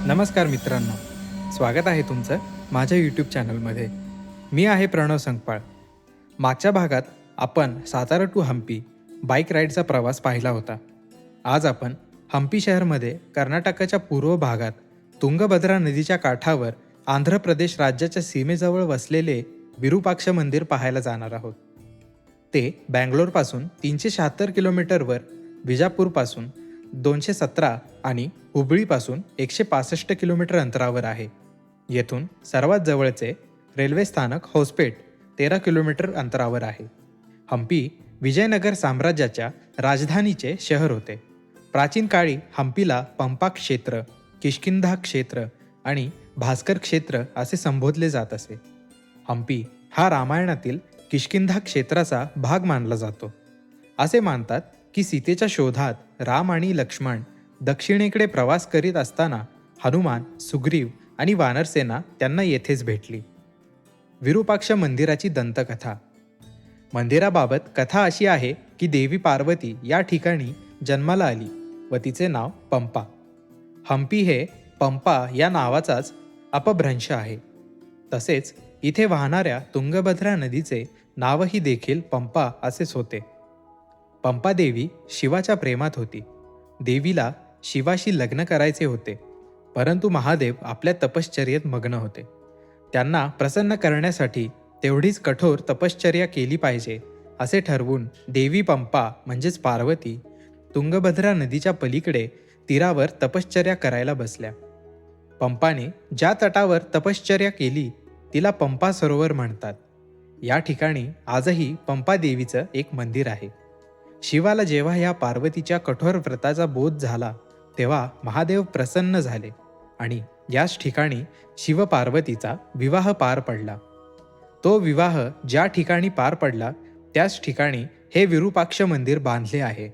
नमस्कार मित्रांनो, स्वागत आहे तुमचं माझ्या यूट्यूब चॅनलमध्ये. मी आहे प्रणव संकपाळ. मागच्या भागात आपण सातारा टू हम्पी बाईक राईडचा प्रवास पाहिला होता. आज आपण हम्पी शहरमध्ये कर्नाटकाच्या पूर्व भागात तुंगभद्रा नदीच्या काठावर आंध्र प्रदेश राज्याच्या सीमेजवळ वसलेले विरूपाक्ष मंदिर पाहायला जाणार आहोत. ते बँगलोरपासून 376 किलोमीटरवर, विजापूरपासून 217 आणि हुबळीपासून 165 किलोमीटर अंतरावर आहे. येथून सर्वात जवळचे रेल्वे स्थानक होसपेट 13 किलोमीटर अंतरावर आहे. हम्पी विजयनगर साम्राज्याच्या राजधानीचे शहर होते. प्राचीन काळी हम्पीला पंपा क्षेत्र, किष्किंधा क्षेत्र आणि भास्कर क्षेत्र असे संबोधले जात असे. हम्पी हा रामायणातील किष्किंधा क्षेत्राचा भाग मानला जातो. असे मानतात की सीतेच्या शोधात राम आणि लक्ष्मण दक्षिणेकडे प्रवास करीत असताना हनुमान, सुग्रीव आणि वानरसेना त्यांना येथेच भेटली. विरूपाक्ष मंदिराची दंतकथा. मंदिराबाबत कथा अशी आहे की देवी पार्वती या ठिकाणी जन्माला आली व तिचे नाव पंपा. हम्पी हे पंपा या नावाचाच अपभ्रंश आहे. तसेच इथे वाहणाऱ्या तुंगभद्रा नदीचे नावही देखील पंपा असेच होते. पंपा देवी शिवाच्या प्रेमात होती. देवीला शिवाशी लग्न करायचे होते, परंतु महादेव आपल्या तपश्चर्येत मग्न होते. त्यांना प्रसन्न करण्यासाठी तेवढीच कठोर तपश्चर्या केली पाहिजे असे ठरवून देवी पंपा म्हणजेच पार्वती तुंगभद्रा नदीच्या पलीकडे तीरावर तपश्चर्या करायला बसल्या. पंपाने ज्या तटावर तपश्चर्या केली तिला पंपा सरोवर म्हणतात. या ठिकाणी आजही पंपा देवीचं एक मंदिर आहे. शिवाला जेव्हा या पार्वतीच्या कठोर व्रताचा बोध झाला तेव्हा महादेव प्रसन्न झाले आणि याच ठिकाणी शिवपार्वतीचा विवाह पार पडला. तो विवाह ज्या ठिकाणी पार पडला त्याच ठिकाणी हे विरूपाक्ष मंदिर बांधले आहे.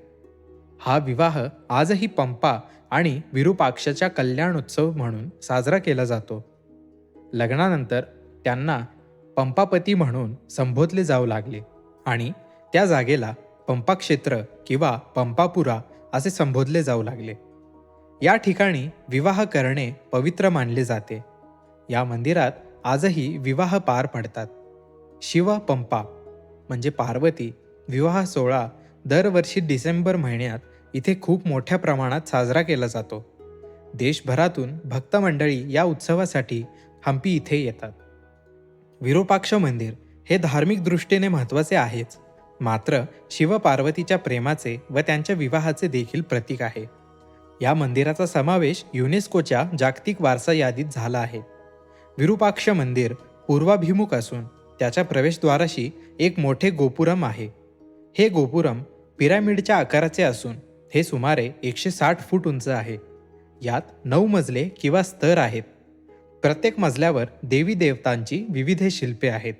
हा विवाह आजही पंपा आणि विरूपाक्षच्या कल्याणोत्सव म्हणून साजरा केला जातो. लग्नानंतर त्यांना पंपापती म्हणून संबोधले जाऊ लागले आणि त्या जागेला पंपा क्षेत्र किंवा पंपापुरा असे संबोधले जाऊ लागले. या ठिकाणी विवाह करणे पवित्र मानले जाते. या मंदिरात आजही विवाह पार पडतात. शिव पंपा म्हणजे पार्वती विवाह सोहळा दरवर्षी डिसेंबर महिन्यात इथे खूप मोठ्या प्रमाणात साजरा केला जातो. देशभरातून भक्त मंडळी या उत्सवासाठी हम्पी इथे येतात. विरूपाक्ष मंदिर हे धार्मिक दृष्टीने महत्त्वाचे आहेच, मात्र शिवपार्वतीच्या प्रेमाचे व त्यांच्या विवाहाचे देखील प्रतीक आहे. या मंदिराचा समावेश युनेस्कोच्या जागतिक वारसा यादीत झाला आहे. विरूपाक्ष मंदिर पूर्वाभिमुख असून त्याच्या प्रवेशद्वाराशी एक मोठे गोपुरम आहे. हे गोपुरम पिरामिडच्या आकाराचे असून हे सुमारे 160 फूट उंच आहे. यात 9 मजले किंवा स्तर आहेत. प्रत्येक मजल्यावर देवी देवतांची विविध शिल्पे आहेत.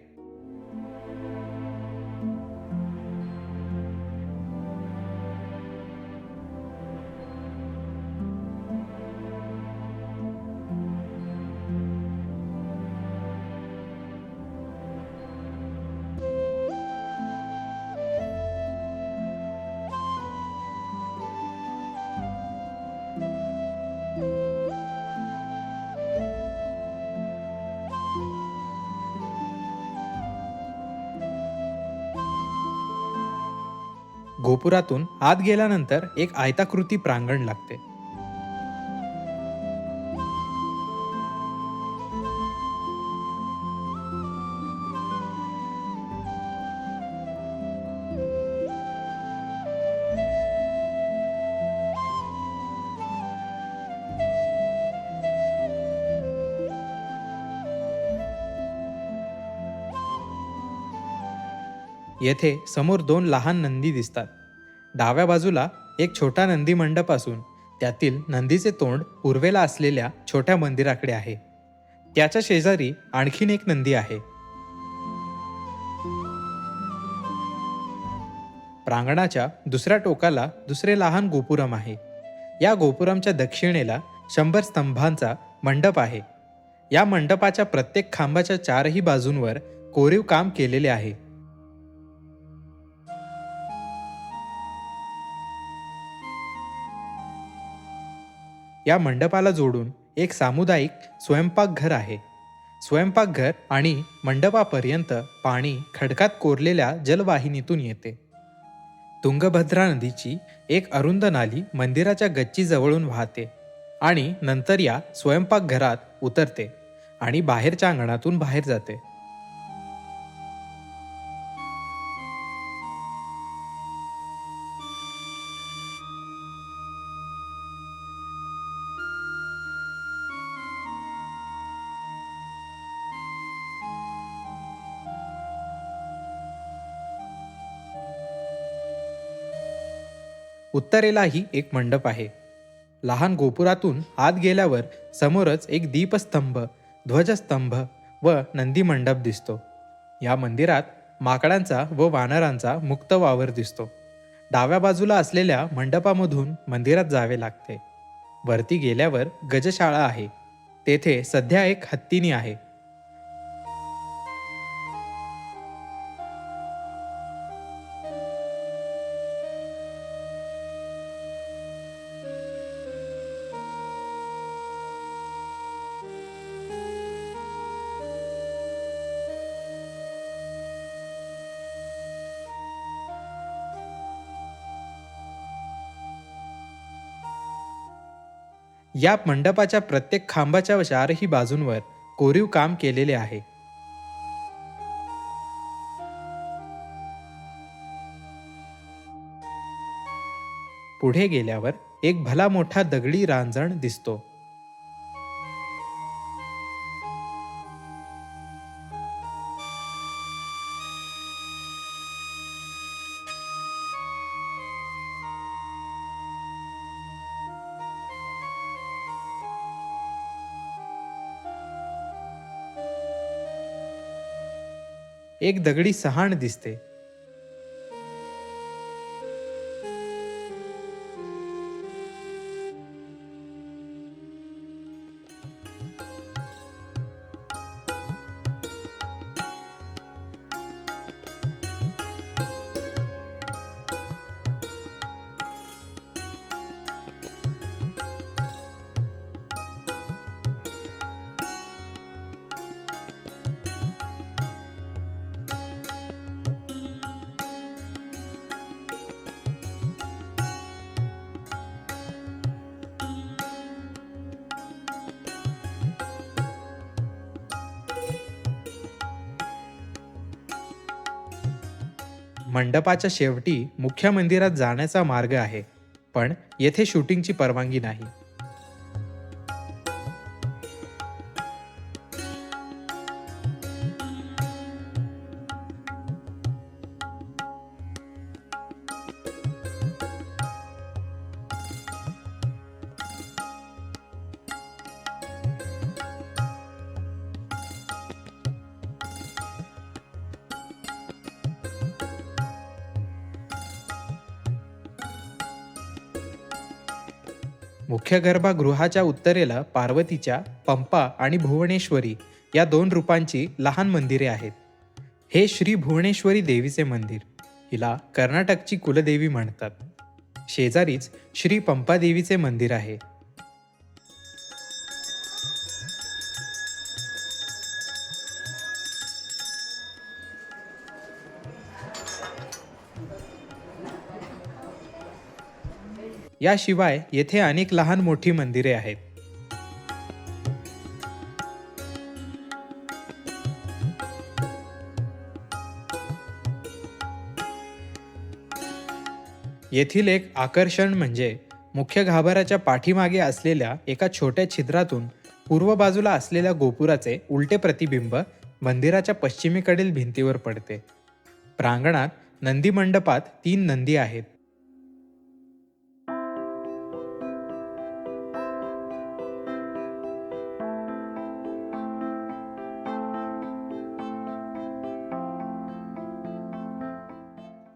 गोपुरातून आत गेल्यानंतर एक आयताकृती प्रांगण लागते. येथे समोर 2 लहान नंदी दिसतात. डाव्या बाजूला एक छोटा नंदी मंडप असून त्यातील नंदीचे तोंड पूर्वेला असलेल्या छोट्या मंदिराकडे आहे. त्याच्या शेजारी आणखीन एक नंदी आहे. प्रांगणाच्या दुसऱ्या टोकाला दुसरे लहान गोपुरम आहे. या गोपुरमच्या दक्षिणेला 100 स्तंभांचा मंडप आहे. या मंडपाच्या प्रत्येक खांबाच्या 4ही बाजूंवर कोरीव काम केलेले आहे. या मंडपाला जोडून एक सामुदायिक स्वयंपाकघर आहे. स्वयंपाकघर आणि मंडपापर्यंत पाणी खडकात कोरलेल्या जलवाहिनीतून येते. तुंगभद्रा नदीची एक अरुंद नाली मंदिराच्या गच्चीजवळून वाहते आणि नंतर या स्वयंपाकघरात उतरते आणि बाहेरच्या अंगणातून बाहेर जाते. उत्तरेलाही एक मंडप आहे. लहान गोपुरातून आत गेल्यावर समोरच एक दीपस्तंभ, ध्वजस्तंभ व नंदी मंडप दिसतो. या मंदिरात माकडांचा व वानरांचा मुक्त वावर दिसतो. डाव्या बाजूला असलेल्या मंडपामधून मंदिरात जावे लागते. वरती गेल्यावर गजशाळा आहे. तेथे सध्या एक हत्तीनी आहे. या मंडपाच्या प्रत्येक खांबाच्या चारही बाजूंवर कोरीव काम केलेले आहे. पुढे गेल्यावर एक भला मोठा दगडी रांजण दिसतो. एक दगडी सहाण दिसते. मंडपाच्या शेवटी मुख्य मंदिरात जाण्याचा मार्ग आहे, पण येथे शूटिंगची परवानगी नाही. मुख्य गर्भगृहाच्या उत्तरेला पार्वतीच्या पंपा आणि भुवनेश्वरी या दोन रूपांची लहान मंदिरे आहेत. हे श्री भुवनेश्वरी देवीचे मंदिर. हिला कर्नाटकची कुलदेवी म्हणतात. शेजारीच श्री पंपा देवीचे मंदिर आहे. याशिवाय येथे अनेक लहान मोठी मंदिरे आहेत. येथील एक आकर्षण म्हणजे मुख्य गाभाऱ्याच्या पाठीमागे असलेल्या एका छोट्या छिद्रातून पूर्व बाजूला असलेल्या गोपुराचे उलटे प्रतिबिंब मंदिराच्या पश्चिमेकडील भिंतीवर पडते. प्रांगणात नंदी मंडपात 3 नंदी आहेत.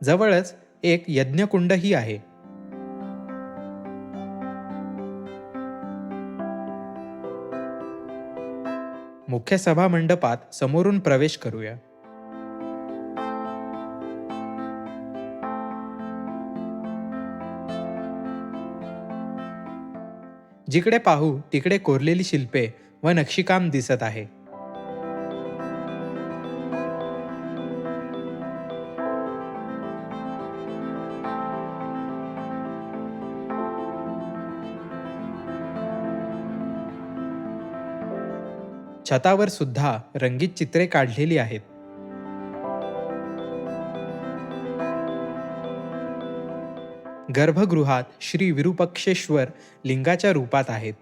जवळच एक यज्ञकुंडही आहे. मुख्य सभा मंडपात समोरून प्रवेश करूया. जिकडे पाहू तिकडे कोरलेली शिल्पे व नक्षीकाम दिसत आहे. छतावर सुद्धा रंगीत चित्रे काढलेली आहेत. गर्भगृहात श्री विरूपाक्षेश्वर लिंगाच्या रूपात आहेत.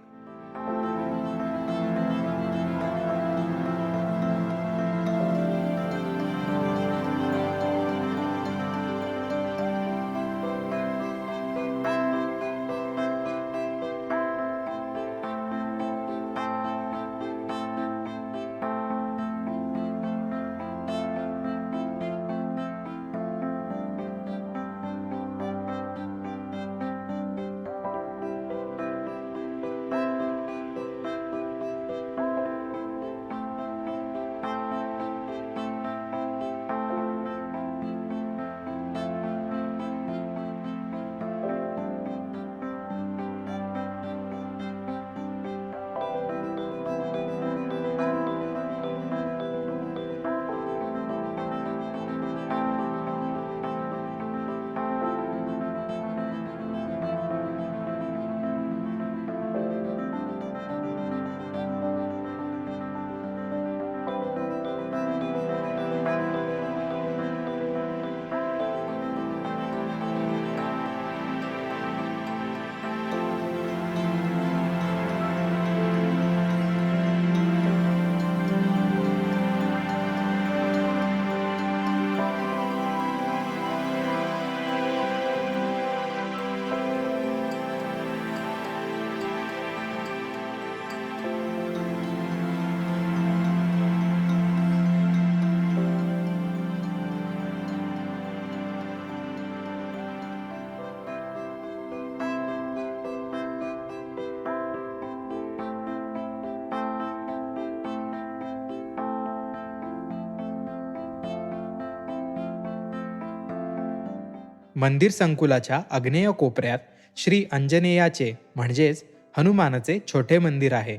मंदिर संकुलाच्या आग्नेय कोपऱ्यात श्री अंजनेयाचे म्हणजेच हनुमानाचे छोटे मंदिर आहे.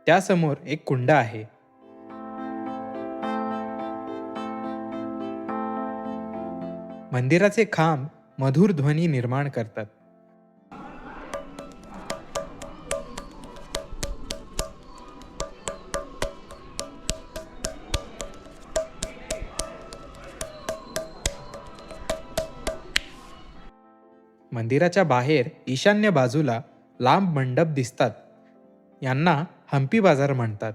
त्यासमोर एक कुंड आहे. मंदिराचे खांब मधुर ध्वनी निर्माण करतात. मंदिराच्या बाहेर ईशान्य बाजूला लांब मंडप दिसतात. यांना हंपी बाजार म्हणतात.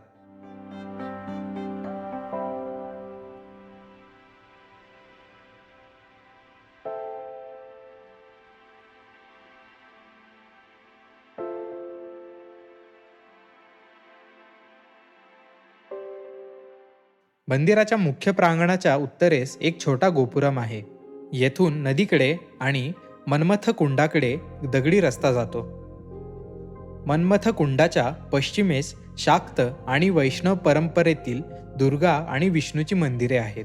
मंदिराच्या मुख्य प्रांगणाच्या उत्तरेस एक छोटा गोपुरम आहे. येथून नदीकडे आणि मनमथ कुंडाकडे दगडी रस्ता जातो. मनमथ कुंडाच्या पश्चिमेस शाक्त आणि वैष्णव परंपरेतील दुर्गा आणि विष्णूची मंदिरे आहेत.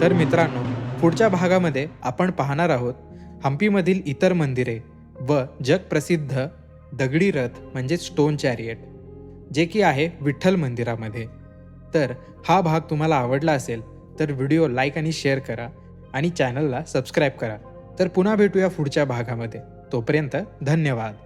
तर मित्रांनो, पुढच्या भागामध्ये आपण पाहणार आहोत हंपीमधील इतर मंदिरे व जगप्रसिद्ध दगडी रथ म्हणजे स्टोन चॅरियट, जे की आहे विठ्ठल मंदिरामध्ये. तर हा भाग तुम्हाला आवडला असेल तर व्हिडिओ लाईक आणि शेअर करा आणि चॅनलला सबस्क्राईब करा. तर पुन्हा भेटूया पुढच्या भागामध्ये. तोपर्यंत धन्यवाद.